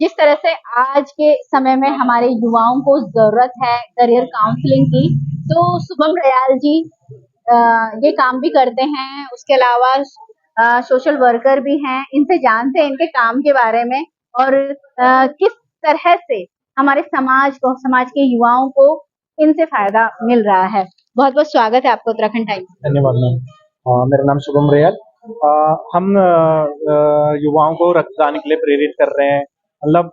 जिस तरह से आज के समय में हमारे युवाओं को ज़रूरत है करियर काउंसलिंग की, तो शुभम रयाल जी अ, ये काम भी करते हैं, उसके अलावा सोशल वर्कर भी हैं। इनसे जानते हैं इनके काम के बारे में और किस तरह से हमारे समाज के युवाओं को इनसे फ़ायदा मिल रहा है। बहुत-बहुत स्वागत है आपका उत्तराखंड टाइम्स में। धन्यवाद मैम। मेरा नाम शुभम रियाल। हम युवाओं को रक्तदान के लिए प्रेरित कर रहे हैं। मतलब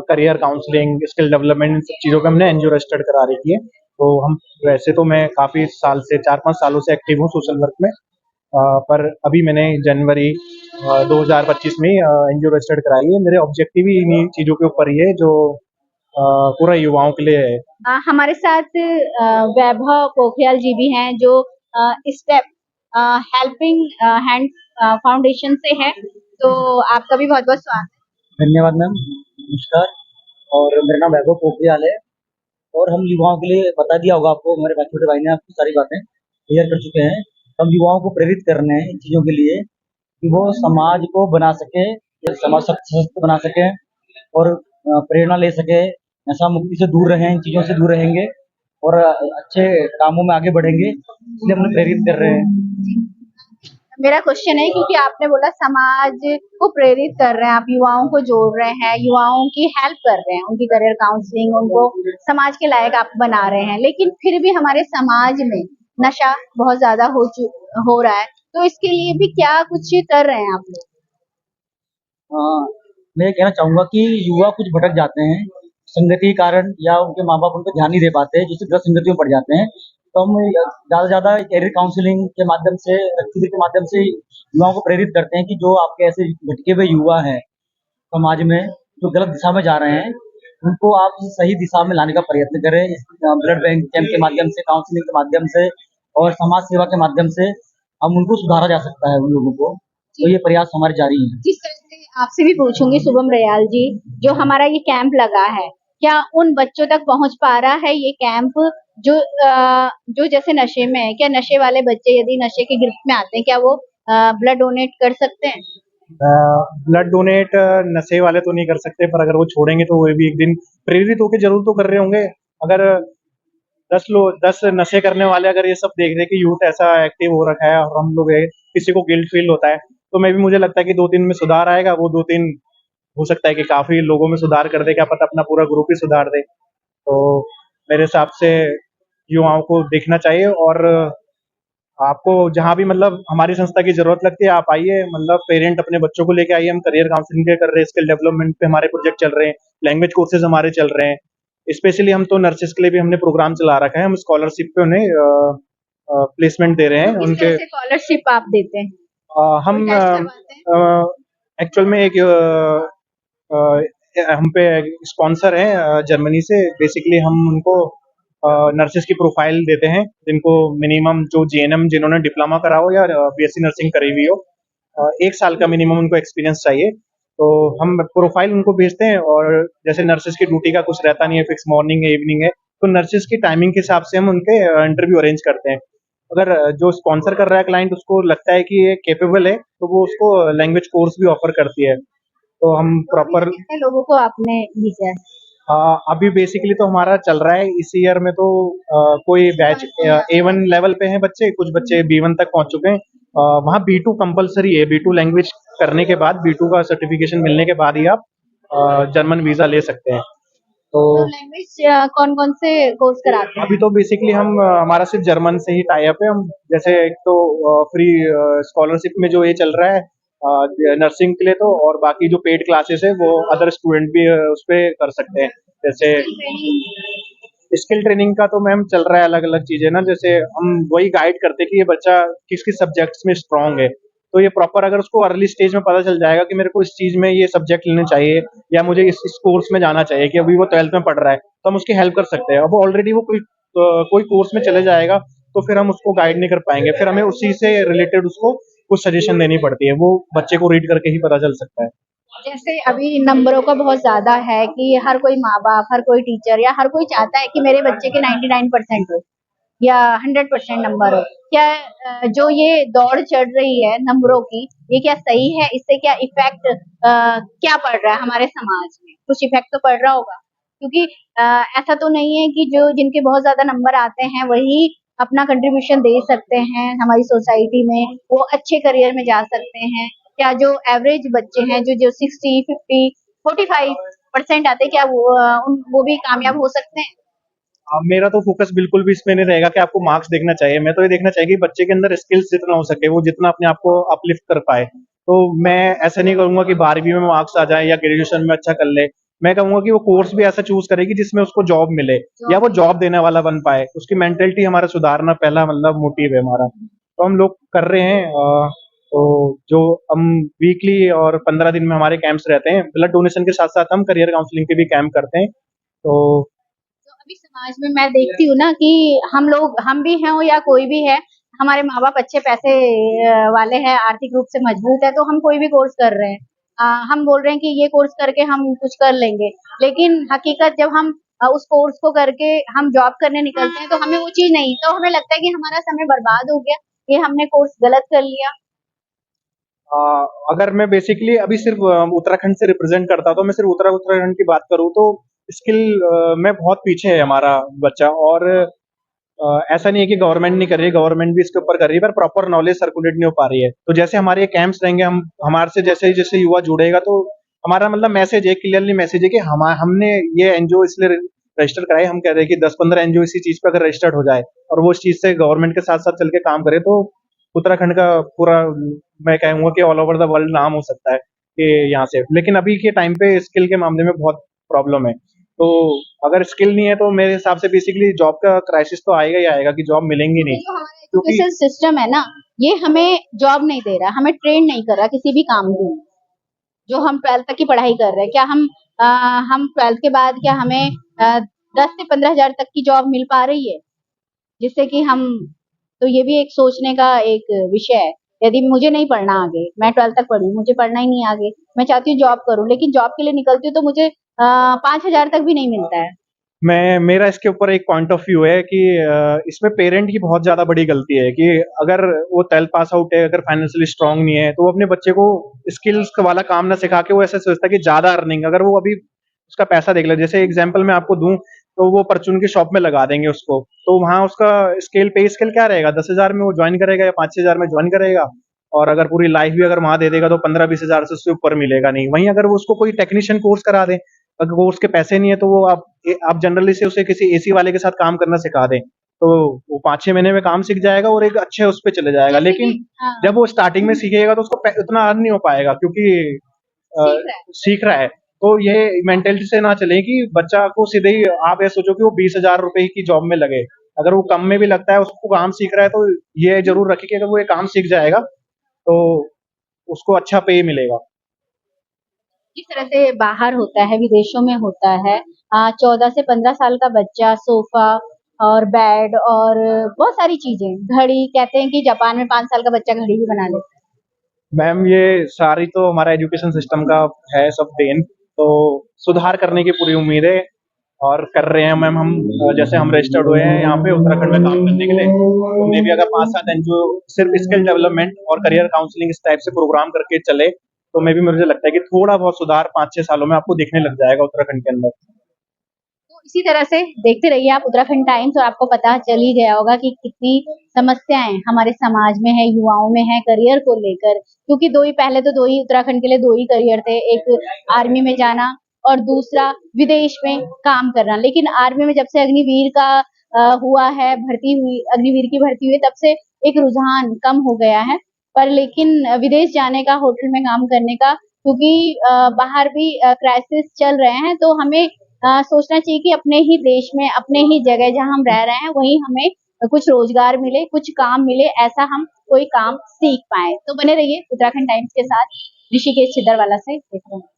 करियर काउंसलिंग, स्किल डेवलपमेंट, इन सब चीज़ों पे हमने एनजीओ रजिस्टर्ड करा रखी है। तो हम वैसे तो मैं काफ़ी साल से 4-5 सालों से एक्टिव हूँ सोशल वर्क में। पर अभी मैंने जनवरी 2025 में एनजीओ रजिस्टर्ड कराई है। मेरे ऑब्जेक्टिव ही इन्हीं चीज़ों के ऊपर ही है जो पूरा युवाओं के लिए है। हमारे साथ वैभव पोखरियाल जी भी हैं जो स्टेप हेल्पिंग हैंड फाउंडेशन से है, तो आपका भी बहुत बहुत स्वागत है। धन्यवाद मैम, नमस्कार। और मेरा नाम वैभव पोखरियाल है और हम युवाओं के लिए बता दिया होगा आपको, हमारे छोटे भाई ने आपकी सारी बातें क्लियर कर चुके हैं। हम युवाओं को प्रेरित कर रहे हैं इन चीज़ों के लिए कि वो समाज को बना सके, समाज सशक्त बना सके और प्रेरणा ले सके, नशा मुक्ति से दूर रहें, इन चीज़ों से दूर रहेंगे और अच्छे कामों में आगे बढ़ेंगे, इसलिए हम उन्हें प्रेरित कर रहे हैं। मेरा क्वेश्चन है क्योंकि आपने बोला समाज को प्रेरित कर रहे हैं, आप युवाओं को जोड़ रहे हैं, युवाओं की हेल्प कर रहे हैं, उनकी करियर काउंसलिंग, उनको समाज के लायक आप बना रहे हैं, लेकिन फिर भी हमारे समाज में नशा बहुत ज्यादा हो रहा है, तो इसके लिए भी क्या कुछ कर रहे हैं आप लोग? हाँ, मैं ये कहना चाहूँगा कि युवा कुछ भटक जाते हैं, संगति के कारण या उनके माँ-बाप उन पे ध्यान नहीं दे पाते, जिससे गलत संगतियों में पड़ जाते हैं। तो हम ज़्यादा से ज़्यादा करियर काउंसलिंग के माध्यम से, एक्टिविटी के माध्यम से युवाओं को प्रेरित करते हैं कि जो आपके ऐसे भटके हुए युवा हैं समाज में, जो गलत दिशा में जा रहे हैं, उनको आप सही दिशा में लाने का प्रयत्न करें। इस ब्लड बैंक कैंप के माध्यम से, काउंसलिंग के माध्यम से और समाज सेवा के माध्यम से हम उनको सुधारा जा सकता है उन लोगों को। तो ये प्रयास हमारे जारी हैं। जिस तरह से आपसे भी पूछूंगी शुभम रयाल जी, जो हमारा ये कैंप लगा है, क्या उन बच्चों तक पहुंच पा रहा है ये कैंप जो जो जैसे नशे में है? क्या नशे वाले बच्चे यदि नशे की गिरफ्त में आते हैं, क्या वो ब्लड डोनेट कर सकते हैं? ब्लड डोनेट नशे वाले तो नहीं कर सकते, पर अगर वो छोड़ेंगे तो वो भी एक दिन प्रेरित होकर जरूर तो कर रहे होंगे। अगर 10 नशे करने वाले अगर ये सब देख रहे कि यूथ ऐसा एक्टिव हो रखा है और हम लोग किसी को गिल्ट फील होता है, तो मैं भी मुझे लगता है कि 2-3 में सुधार आएगा। वो 2-3 हो सकता है कि काफी लोगों में सुधार कर दे, क्या पता अपना पूरा ग्रुप ही सुधार दे। तो मेरे हिसाब से युवाओं को देखना चाहिए और आपको जहाँ भी मतलब हमारी संस्था की जरूरत लगती है, आप आइए। मतलब पेरेंट अपने बच्चों को लेके आइए। हम करियर काउंसलिंग के कर रहे हैं, स्किल डेवलपमेंट पे हमारे प्रोजेक्ट चल रहे हैं, लैंग्वेज कोर्सेज हमारे चल रहे हैं। स्पेशली हम तो नर्सेस के लिए भी हमने प्रोग्राम चला रखा है। हम स्कॉलरशिप पे उन्हें प्लेसमेंट दे रहे हैं किस उनके। तरह से स्कॉलरशिप आप देते हैं? हम कोई टेस्ट करवाते हैं? एक्चुअल में एक हम पे स्पॉन्सर है जर्मनी से। बेसिकली हम उनको नर्सेस की प्रोफाइल देते हैं जिनको मिनिमम जो जीएनएम जिन्होंने डिप्लोमा करा हो या बीएससी नर्सिंग करी हुई हो, 1 साल का मिनिमम उनको एक्सपीरियंस चाहिए। तो हम प्रोफाइल उनको भेजते हैं और जैसे नर्सेस की ड्यूटी का कुछ रहता नहीं है फिक्स, मॉर्निंग है इवनिंग है, तो नर्सेस की टाइमिंग के हिसाब से हम उनके इंटरव्यू अरेंज करते हैं। अगर जो स्पॉन्सर कर रहा है क्लाइंट, उसको लगता है कि ये कैपेबल है, तो वो उसको लैंग्वेज कोर्स भी ऑफर करती है। तो हम तो अभी प्रॉपर कितने लोगों को आपने भेजा है? अभी बेसिकली तो हमारा चल रहा है इस ईयर में तो कोई बैच A1 लेवल पे हैं बच्चे, कुछ बच्चे B1 तक पहुंच चुके हैं। वहाँ B2 कंपलसरी है। B2 लैंग्वेज करने के बाद, B2 का सर्टिफिकेशन मिलने के बाद ही आप जर्मन वीजा ले सकते हैं। तो तो लैंग्वेज कौन-कौन से कोर्स कराते हैं? अभी तो बेसिकली हम हमारा सिर्फ जर्मन से ही टाई अप है। हम जैसे एक तो फ्री स्कॉलरशिप में जो ये चल रहा है नर्सिंग के लिए, तो और बाकी जो पेड क्लासेस है वो अदर स्टूडेंट भी उस पे कर सकते हैं। जैसे स्किल ट्रेनिंग का तो मैम चल रहा है अलग अलग चीजें ना। जैसे हम वही गाइड करते हैं कि ये बच्चा किस किस सब्जेक्ट्स में स्ट्रांग है, तो ये प्रॉपर अगर उसको अर्ली स्टेज में पता चल जाएगा कि मेरे को इस चीज में ये सब्जेक्ट लेने चाहिए या मुझे इस कोर्स में जाना चाहिए, कि अभी वो 12th में पढ़ रहा है, तो हम उसकी हेल्प कर सकते हैं। अब वो ऑलरेडी वो कोई कोर्स में चले जाएगा, तो फिर हम उसको गाइड नहीं कर पाएंगे। फिर हमें उसी से रिलेटेड उसको कुछ सजेशन देनी पड़ती है। वो बच्चे को रीड करके ही पता चल सकता है। जैसे अभी नंबरों का बहुत ज़्यादा है कि हर कोई माँ-बाप, हर कोई टीचर या हर कोई चाहता है कि मेरे बच्चे के 99% हो। या 100% नंबर हो, क्या जो ये दौड़ चढ़ रही है नंबरों की, ये क्या सही है? इससे क्या इफेक्ट क्या पड़ रहा है हमारे समाज में? कुछ इफेक्ट तो पड़ रहा होगा, क्योंकि अ, ऐसा तो नहीं है कि जो जिनके बहुत ज्यादा नंबर आते हैं वही अपना कंट्रीब्यूशन दे सकते हैं हमारी सोसाइटी में, वो अच्छे करियर में जा सकते हैं। क्या जो एवरेज बच्चे हैं, जो 60, 50, 45% आते हैं, क्या वो भी कामयाब हो सकते हैं? मेरा तो फोकस बिल्कुल भी इसमें नहीं रहेगा कि आपको मार्क्स देखना चाहिए। मैं तो ये देखना चाहिए कि बच्चे के अंदर स्किल्स जितना हो सके, वो जितना अपने आप को अपलिफ्ट कर पाए। तो मैं ऐसा नहीं करूंगा कि 12वीं में मार्क्स आ जाए या ग्रेजुएशन में अच्छा कर ले। मैं कहूंगा कि वो कोर्स भी ऐसा चूज करेगी जिसमें उसको जॉब मिले, या वो जॉब देने वाला बन पाए। उसकी मेंटेलिटी हमारा सुधारना पहला मतलब मोटिव है हमारा। तो हम लोग कर रहे हैं। तो जो हम वीकली और 15 दिन में हमारे कैंप्स रहते हैं, ब्लड डोनेशन के साथ साथ हम करियर काउंसलिंग के भी कैंप करते हैं। तो तो अभी समाज में मैं देखती हूँ ना कि हम भी हैं या कोई भी है, हमारे माँ बाप अच्छे पैसे वाले हैं, आर्थिक रूप से मजबूत है, तो हम कोई भी कोर्स कर रहे हैं। हम बोल रहे हैं कि ये कोर्स करके हम कुछ कर लेंगे, लेकिन हकीकत जब हम उस कोर्स को करके हम जॉब करने निकलते हैं तो हमें वो चीज नहीं, तो हमें लगता है कि हमारा समय बर्बाद हो गया, ये हमने कोर्स गलत कर लिया। अ, अगर मैं बेसिकली अभी सिर्फ उत्तराखंड से रिप्रेजेंट करता, तो मैं सिर्फ उत्तराखंड की बात करूँ तो स्किल में बहुत पीछे है हमारा बच्चा। और ऐसा नहीं है कि गवर्नमेंट नहीं कर रही है, गवर्नमेंट भी इसके ऊपर कर रही है, पर प्रॉपर नॉलेज सर्कुलेट नहीं हो पा रही है। तो जैसे हमारे ये कैंप्स रहेंगे, हम हमारे से जैसे जैसे युवा जुड़ेगा, तो हमारा मतलब मैसेज है, क्लियरली मैसेज है कि हमने ये एनजीओ इसलिए रजिस्टर कराई। हम कह रहे हैं कि 10-15 एनजीओ इसी चीज पे अगर रजिस्टर्ड हो जाए और वो इस चीज से गवर्नमेंट के साथ साथ चल के काम करे, तो उत्तराखंड का पूरा, मैं कहूंगा कि ऑल ओवर द वर्ल्ड नाम हो सकता है कि यहाँ से। लेकिन अभी के टाइम पे स्किल के मामले में बहुत प्रॉब्लम है। तो अगर स्किल नहीं है तो मेरे हिसाब से बेसिकली जॉब का क्राइसिस तो आएगा ही आएगा कि जॉब मिलेंगी क्योंकि नहीं। जो हमारा क्योंकि एजुकेशन सिस्टम है ना, ये हमें जॉब नहीं दे रहा, हमें ट्रेन नहीं कर रहा किसी भी काम के लिए। जो हम 12th तक की पढ़ाई कर रहे हैं, क्या अ, हम 12th के बाद क्या हमें 10 से 15 हजार तक की जॉब मिल पा रही है, जिससे कि हम, तो ये भी एक सोचने का एक विषय है। यदि मुझे नहीं पढ़ना आगे, मैं 12th तक पढ़ी, मुझे पढ़ना ही नहीं आगे, मैं चाहती हूँ जॉब करूँ, लेकिन जॉब के लिए निकलती हूँ तो मुझे 5 हजार तक भी नहीं मिलता है। मैं मेरा इसके ऊपर एक पॉइंट ऑफ व्यू है कि इसमें पेरेंट की बहुत ज्यादा बड़ी गलती है कि अगर वो 12th पास आउट है, अगर फाइनेंशियली स्ट्रांग नहीं है, तो वो अपने बच्चे को स्किल्स वाला काम ना सिखा के वो ऐसा सोचता है कि ज्यादा अर्निंग, अगर वो अभी उसका पैसा देख ले, जैसे एग्जाम्पल मैं आपको दूं, तो वो परचून की शॉप में लगा देंगे उसको, तो वहां उसका स्केल पे स्केल क्या रहेगा? 10,000 में वो ज्वाइन करेगा या 5-6 हजार में ज्वाइन करेगा। और अगर पूरी लाइफ भी अगर वहां दे देगा तो 15-20 हजार से उससे ऊपर मिलेगा नहीं। वहीं अगर वो उसको कोई टेक्नीशियन कोर्स करा दे, अगर वो उसके पैसे नहीं है, तो वो आप जनरली से उसे किसी एसी वाले के साथ काम करना सिखा दें, तो वो 5-6 महीने में काम सीख जाएगा और एक अच्छे उस पे चले जाएगा। जैसे लेकिन कि हाँ, जब वो स्टार्टिंग में सीखेगा तो उसको उतना अर्न नहीं हो पाएगा, क्योंकि अ, सीख रहा है। सीख रहा है। तो ये मेंटेलिटी से ना चले कि बच्चा को सीधे ही आप ये सोचो कि वो 20,000 रुपए की जॉब में लगे। अगर वो कम में भी लगता है, उसको काम सीख रहा है, तो ये जरूर रखे कि अगर वो ये काम सीख जाएगा तो उसको अच्छा पे मिलेगा। जिस तरह से बाहर होता है, विदेशों में होता है, 14 से 15 साल का बच्चा सोफा और बेड और बहुत सारी चीजें, घड़ी, कहते हैं कि जापान में 5 साल का बच्चा घड़ी भी बना लेता है। मैम, ये सारी तो हमारा एजुकेशन सिस्टम का है सब देन। तो सुधार करने की पूरी उम्मीद है और कर रहे हैं मैम। हम जैसे हम रजिस्टर्ड हुए हैं यहाँ पे उत्तराखंड में काम करने के लिए, तो मे भी अगर 5-7 एनजीओ सिर्फ स्किल डेवलपमेंट और करियर काउंसलिंग इस टाइप से प्रोग्राम करके चले, तो मे भी मुझे लगता है कि थोड़ा बहुत सुधार 5-6 सालों में आपको दिखने लग जाएगा उत्तराखंड के अंदर। तो इसी तरह से देखते रहिए आप उत्तराखंड टाइम्स, और आपको पता चल ही गया होगा कि कितनी समस्याएं हमारे समाज में है, युवाओं में है, करियर को लेकर। क्योंकि पहले तो दो ही उत्तराखंड के लिए दो ही करियर थे, एक आर्मी में जाना और दूसरा विदेश में काम करना। लेकिन आर्मी में जब से अग्निवीर का हुआ है, भर्ती हुई, अग्निवीर की भर्ती हुई, तब से एक रुझान कम हो गया है। पर लेकिन विदेश जाने का, होटल में काम करने का, क्योंकि बाहर भी क्राइसिस चल रहे हैं, तो हमें सोचना चाहिए कि अपने ही देश में, अपने ही जगह जहाँ हम रह रहे हैं, वहीं हमें कुछ रोजगार मिले, कुछ काम मिले, ऐसा हम कोई काम सीख पाए। तो बने रहिए उत्तराखंड टाइम्स के साथ। ऋषिकेश छिद्दरवाला से देख रहे हैं।